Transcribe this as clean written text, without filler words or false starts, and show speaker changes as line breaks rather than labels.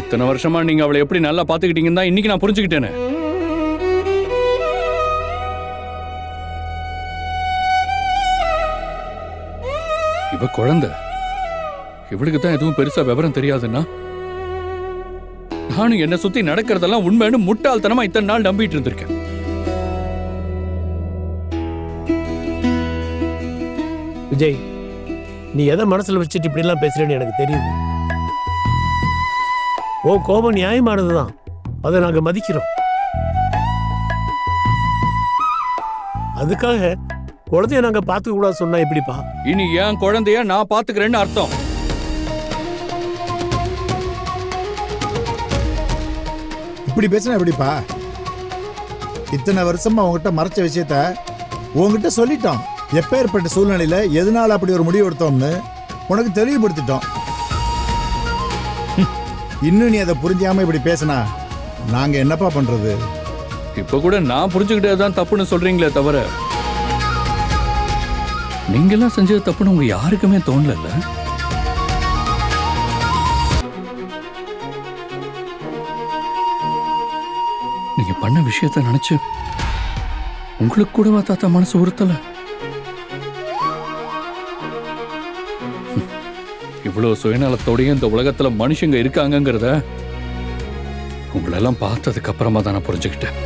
இத்தனை வருஷமா நீங்க அவளை எப்படி நல்லா பாத்துக்கிட்டீங்கன்னு தான் இன்னைக்கு நான் புரிஞ்சுக்கிட்டேனே. இவ குழந்தை, இவளுக்கு தான் எதுவும் பெருசா விவரம் தெரியாதுன்னா நானும் என்ன சுத்தி நடக்கிறதெல்லாம் உண்மைன்னு முட்டாள்தனமா இத்தனை நாள் நம்பிட்டு இருந்திருக்கேன்.
விஜய், நீ எதை மனசுல வச்சுட்டு இப்படி எல்லாம் பேசுறேன்னு எனக்கு தெரியுது. ஓ கோபம் நியாயமானதுதான், அதை நாங்க மதிக்கிறோம். அதுக்காக குழந்தைய நாங்க பாத்துக்க கூடாது சொன்னா எப்படிப்பா?
இனி என் குழந்தைய நான் பாத்துக்கிறேன்னு அர்த்தம்.
இப்படி பேசினா எப்படிப்பா? இத்தனை வருஷமா உங்ககிட்ட மறைச்ச விஷயத்த உங்ககிட்ட சொல்லிட்டோம். எப்பேற்பட்ட சூழ்நிலையில எதனால அப்படி ஒரு முடிவு எடுத்தோம்னு உனக்கு தெளிவுபடுத்திட்டோம். இன்னும் நீ அதை புரிஞ்சாம இப்படி பேசினா நாங்க என்னப்பா பண்றது?
இப்ப கூட நான் புரிஞ்சுக்கிட்டதுதான் தப்புன்னு சொல்றீங்களே தவிர நீங்கெல்லாம் செஞ்சது தப்புன்னு உங்க யாருக்குமே தோணல. நீங்க பண்ண விஷயத்த நினைச்சு உங்களுக்கு கூடவா தாத்தா மனசு உறுத்தல? இவ்வளவு சுயநலத்தோடய இந்த உலகத்துல மனுஷங்க இருக்காங்கிறத உங்களெல்லாம் பார்த்ததுக்கு அப்புறமா தான் நான் புரிஞ்சுக்கிட்டேன்.